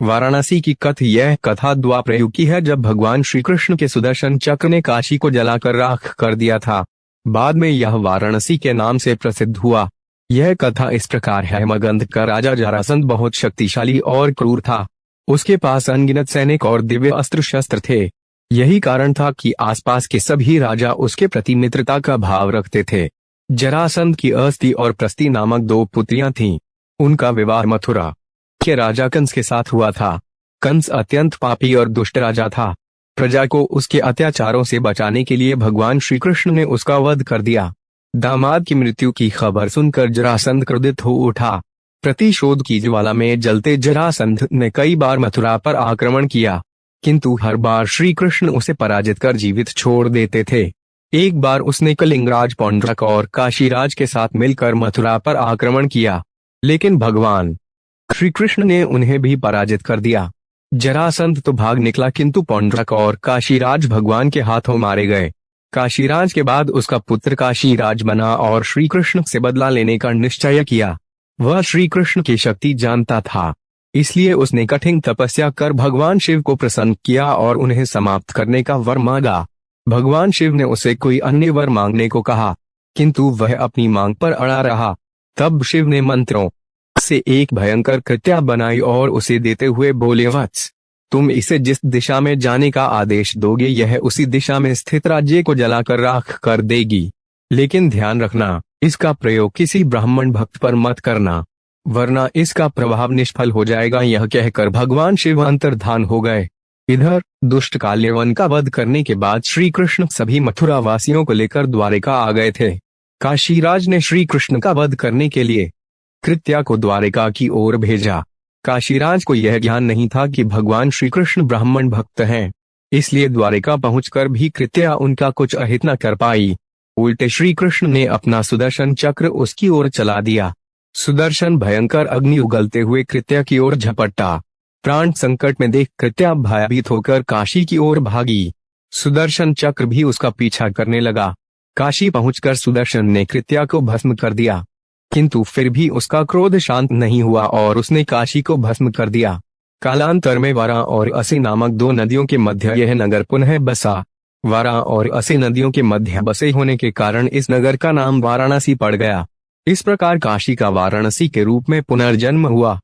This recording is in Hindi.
वाराणसी की यह कथा द्वापर युग की है, जब भगवान श्री कृष्ण के सुदर्शन चक्र ने काशी को जलाकर राख कर दिया था। बाद में यह वाराणसी के नाम से प्रसिद्ध हुआ। यह कथा इस प्रकार है। मगध का राजा जरासंध बहुत शक्तिशाली और क्रूर था। उसके पास अनगिनत सैनिक और दिव्य अस्त्र शस्त्र थे। यही कारण था कि आसपास के सभी राजा उसके प्रति मित्रता का भाव रखते थे। जरासंध की अस्ति और प्रस्ति नामक 2 पुत्रियां थीं। उनका विवाह मथुरा के राजा कंस के साथ हुआ था। कंस अत्यंत पापी और दुष्ट राजा था। प्रजा को उसके अत्याचारों से बचाने के लिए भगवान श्री कृष्ण ने उसका वध कर दिया। दामाद की मृत्यु की खबर सुनकर जरासंध क्रोधित हो उठा। प्रतिशोध की ज्वाला में जलते जरासंध ने कई बार मथुरा पर आक्रमण किया, किंतु हर बार श्री कृष्ण उसे पराजित कर जीवित छोड़ देते थे। एक बार उसने कलिंगराज पौंड्रक और काशीराज के साथ मिलकर मथुरा पर आक्रमण किया, लेकिन भगवान श्री कृष्ण ने उन्हें भी पराजित कर दिया। जरासंध तो भाग निकला, किंतु पौंड्रक और काशीराज भगवान के हाथों मारे गए। काशीराज के बाद उसका पुत्र काशीराज बना और श्री कृष्ण से बदला लेने का निश्चय किया। वह श्री कृष्ण की शक्ति जानता था, इसलिए उसने कठिन तपस्या कर भगवान शिव को प्रसन्न किया और उन्हें समाप्त करने का वर मांगा। भगवान शिव ने उसे कोई अन्य वर मांगने को कहा, किंतु वह अपनी मांग पर अड़ा रहा। तब शिव ने मंत्रों से एक भयंकर कृत्या बनाई और उसे देते हुए बोले, वत्स, तुम इसे जिस दिशा में जाने का आदेश दोगे, यह उसी दिशा में स्थित राज्य को जलाकर राख कर देगी। लेकिन ध्यान रखना, इसका प्रयोग किसी ब्राह्मण भक्त पर मत करना, वरना इसका प्रभाव निष्फल हो जाएगा। यह कहकर भगवान शिव अंतर्धान हो गए। इधर दुष्ट काल्यवन का वध करने के बाद श्री कृष्ण सभी मथुरा वासियों को लेकर द्वारिका आ गए थे। काशीराज ने श्री कृष्ण का वध करने के लिए कृत्या को द्वारिका की ओर भेजा। काशीराज को यह ज्ञान नहीं था कि भगवान श्री कृष्ण ब्राह्मण भक्त हैं, इसलिए द्वारिका पहुंचकर भी कृत्या उनका कुछ अहित न कर पाई। उल्टे श्री कृष्ण ने अपना सुदर्शन चक्र उसकी ओर चला दिया। सुदर्शन भयंकर अग्नि उगलते हुए कृत्या की ओर झपटा। प्राण संकट में देख कृत्या भयभीत होकर काशी की ओर भागी। सुदर्शन चक्र भी उसका पीछा करने लगा। काशी पहुंचकर सुदर्शन ने कृत्या को भस्म कर दिया, किंतु फिर भी उसका क्रोध शांत नहीं हुआ और उसने काशी को भस्म कर दिया। कालांतर में वारा और असी नामक 2 नदियों के मध्य यह नगर पुनः बसा। वारा और असी नदियों के मध्य बसे होने के कारण इस नगर का नाम वाराणसी पड़ गया। इस प्रकार काशी का वाराणसी के रूप में पुनर्जन्म हुआ।